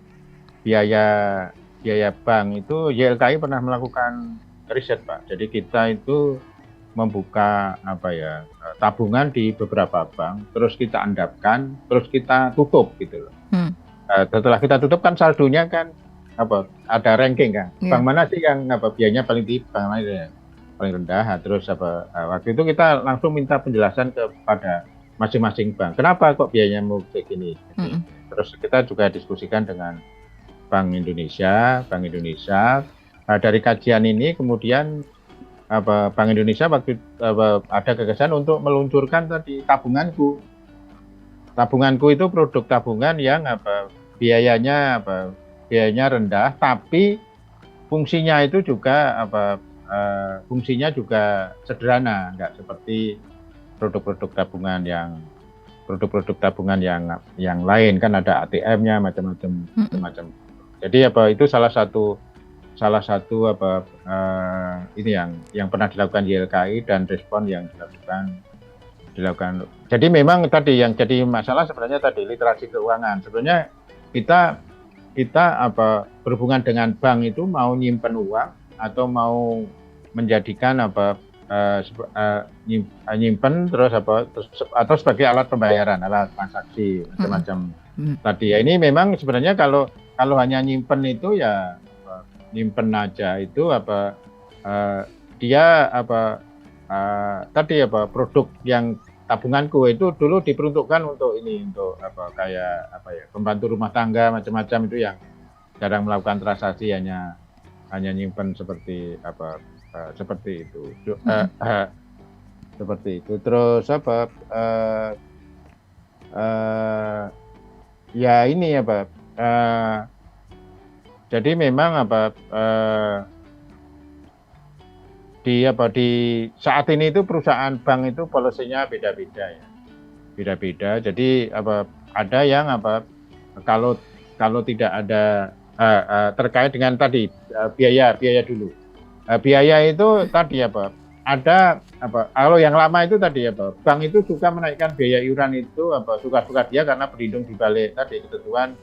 bank itu YLKI pernah melakukan riset, Pak. Jadi kita itu membuka tabungan di beberapa bank, terus kita andapkan, terus kita tutup gitu loh. Setelah kita tutup kan saldonya kan ada ranking kan, bank mana sih yang biayanya paling tinggi, bank mana yang paling rendah. Terus waktu itu kita langsung minta penjelasan kepada masing-masing bank, kenapa kok biayanya mau kayak gini. Terus kita juga diskusikan dengan Bank Indonesia. Dari kajian ini kemudian Bank Indonesia waktu ada gagasan untuk meluncurkan tadi tabunganku. Tabunganku itu produk tabungan yang biayanya rendah, tapi fungsinya itu juga fungsinya juga sederhana, nggak seperti produk-produk tabungan yang lain kan, ada ATM-nya macam-macam. Jadi itu salah satu ini yang pernah dilakukan YLKI dan respon yang dilakukan. Jadi memang tadi yang jadi masalah sebenarnya tadi literasi keuangan. Sebenarnya kita berhubungan dengan bank itu mau nyimpen uang atau mau menjadikan nyimpen terus atau sebagai alat pembayaran, alat transaksi macam-macam tadi ya. Ini memang sebenarnya kalau hanya nyimpen itu ya nyimpen aja, itu dia produk yang tabunganku itu dulu diperuntukkan untuk pembantu rumah tangga macam-macam, itu yang jarang melakukan transaksi, hanya nyimpen seperti itu. Seperti itu. Terus jadi memang di saat ini itu perusahaan bank itu polisinya beda-beda ya. Beda-beda. Jadi ada yang kalau tidak ada terkait dengan tadi biaya dulu. Biaya itu tadi ada kalau yang lama itu tadi bank itu suka menaikkan biaya iuran itu suka-suka dia, karena berlindung di balik tadi ketentuan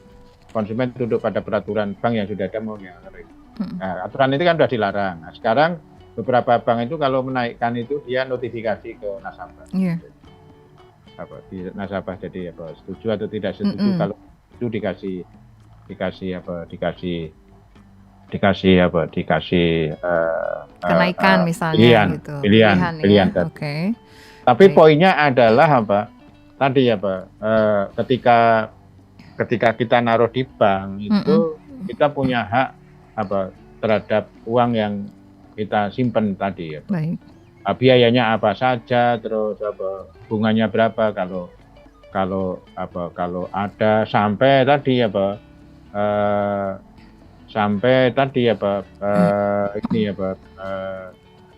konsumen tunduk pada peraturan bank yang sudah ada maupun yang lain. Nah, aturan itu kan sudah dilarang. Nah, sekarang beberapa bank itu kalau menaikkan itu dia notifikasi ke nasabah. Di nasabah, jadi setuju atau tidak setuju. Kalau itu dikasih kenaikan misalnya pilihan. Oke. Tapi poinnya adalah tadi ketika kita naruh di bank itu kita punya hak terhadap uang yang kita simpan tadi ya. Baik. Biayanya apa saja, terus bunganya berapa, kalau ada, sampai tadi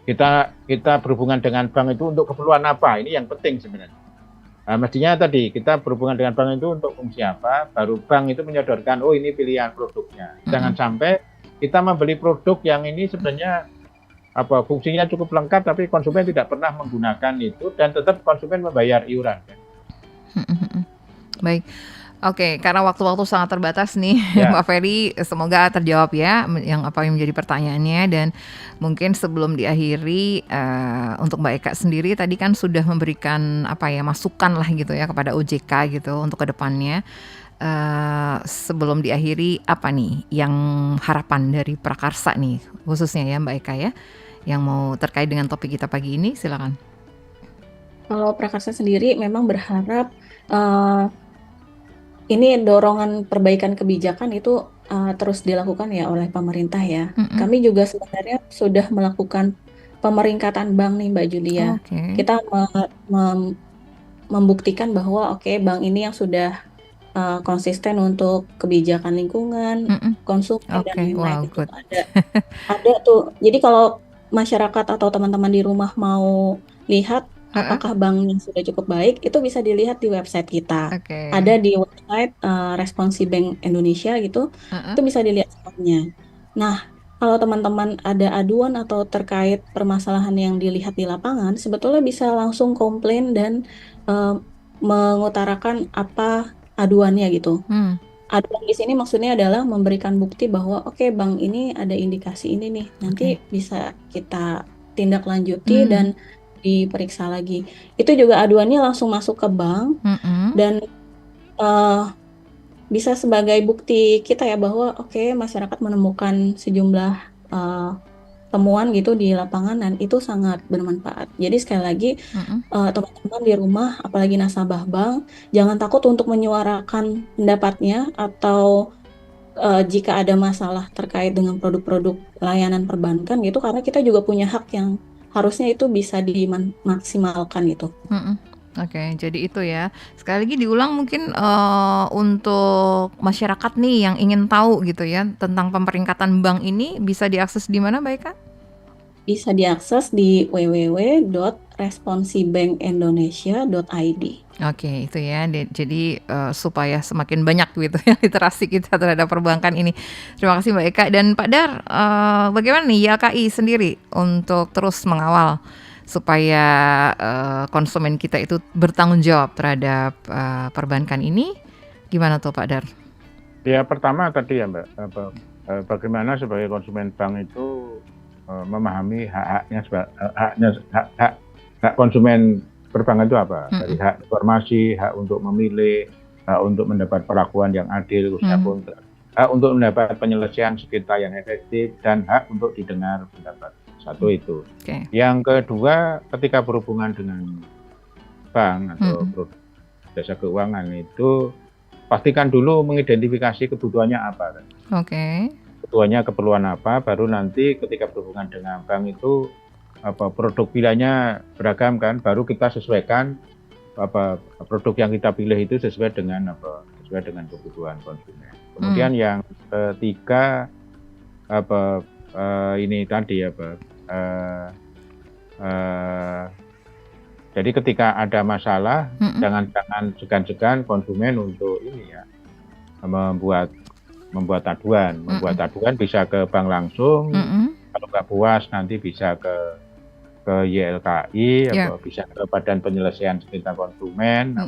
kita berhubungan dengan bank itu untuk keperluan apa, ini yang penting sebenarnya. Mestinya tadi kita berhubungan dengan bank itu untuk fungsi apa, baru bank itu menyodorkan, oh ini pilihan produknya. Jangan sampai kita membeli produk yang ini sebenarnya fungsinya cukup lengkap, tapi konsumen tidak pernah menggunakan itu dan tetap konsumen membayar iuran. Baik. Oke, karena waktu-waktu sangat terbatas nih, Pak Ferry, semoga terjawab ya yang menjadi pertanyaannya, dan mungkin sebelum diakhiri untuk Mbak Eka sendiri tadi kan sudah memberikan masukan lah gitu ya kepada OJK gitu untuk kedepannya. Sebelum diakhiri apa nih yang harapan dari Prakarsa nih khususnya ya Mbak Eka ya, yang mau terkait dengan topik kita pagi ini, silakan. Kalau Prakarsa sendiri memang berharap ini dorongan perbaikan kebijakan itu terus dilakukan ya oleh pemerintah ya. Kami juga sebenarnya sudah melakukan pemeringkatan bank nih Mbak Julia. Kita membuktikan bahwa bank ini yang sudah konsisten untuk kebijakan lingkungan, konsumen dan lain-lain itu ada tuh. Jadi kalau masyarakat atau teman-teman di rumah mau lihat apakah banknya sudah cukup baik, itu bisa dilihat di website kita. Ada di website Responsi Bank Indonesia gitu, itu bisa dilihat semuanya. Nah, kalau teman-teman ada aduan atau terkait permasalahan yang dilihat di lapangan, sebetulnya bisa langsung komplain dan mengutarakan apa aduannya gitu. Aduan di sini maksudnya adalah memberikan bukti bahwa bank ini ada indikasi ini nih, nanti bisa kita tindak lanjuti dan diperiksa lagi. Itu juga aduannya langsung masuk ke bank dan bisa sebagai bukti kita ya bahwa masyarakat menemukan sejumlah temuan gitu di lapangan dan itu sangat bermanfaat. Jadi sekali lagi teman-teman di rumah apalagi nasabah bank jangan takut untuk menyuarakan pendapatnya atau jika ada masalah terkait dengan produk-produk layanan perbankan gitu, karena kita juga punya hak yang harusnya itu bisa dimaksimalkan itu. Jadi itu ya. Sekali lagi diulang mungkin untuk masyarakat nih yang ingin tahu gitu ya tentang pemeringkatan bank ini bisa diakses di mana Mbak Eka? Bisa diakses di www.responsibankindonesia.id. Itu ya. Jadi supaya semakin banyak gitu ya literasi kita terhadap perbankan ini. Terima kasih Mbak Eka dan Pak Dar. Bagaimana nih YLKI sendiri untuk terus mengawal supaya konsumen kita itu bertanggung jawab terhadap perbankan ini? Gimana tuh Pak Dar? Ya pertama tadi ya Mbak, bagaimana sebagai konsumen bank itu memahami hak konsumen perbankan itu apa? Dari hak informasi, hak untuk memilih, hak untuk mendapat perlakuan yang adil, hak untuk mendapat penyelesaian sengketa yang efektif, dan hak untuk didengar pendapat. Satu itu. Yang kedua, ketika berhubungan dengan bank atau produk jasa keuangan itu pastikan dulu mengidentifikasi kebutuhannya apa. Kebutuhannya keperluan apa, baru nanti ketika berhubungan dengan bank itu produk pilihannya beragam kan, baru kita sesuaikan produk yang kita pilih itu sesuai dengan kebutuhan konsumen. Kemudian yang ketiga ini tadi jadi ketika ada masalah jangan segan-segan konsumen untuk membuat aduan. Membuat aduan bisa ke bank langsung. Kalau nggak puas nanti bisa ke YLKI, bisa ke Badan Penyelesaian Sengketa Konsumen,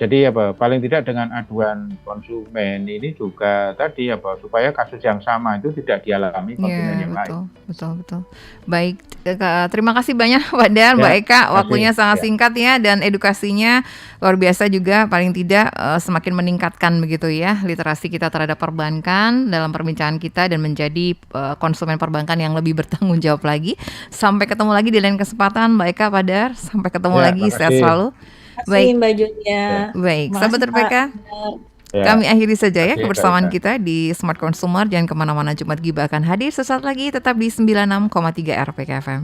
jadi paling tidak dengan aduan konsumen ini juga tadi supaya kasus yang sama itu tidak dialami konsumen yang lain. Betul. Baik, terima kasih banyak Pak Dar, Mbak Eka, waktunya sangat singkat ya dan edukasinya luar biasa juga, paling tidak semakin meningkatkan begitu ya literasi kita terhadap perbankan dalam perbincangan kita dan menjadi konsumen perbankan yang lebih bertanggung jawab lagi. Sampai ketemu lagi di lain kesempatan Mbak Eka, Pak Dar, sampai ketemu lagi, sehat selalu. Baik Mbak Julia. Baik, sahabat RPK, kami akhiri saja ya kebersamaan kita di Smart Consumer. Jangan kemana-mana, Jumat Gibah akan hadir sesaat lagi, tetap di 96,3 RPK FM.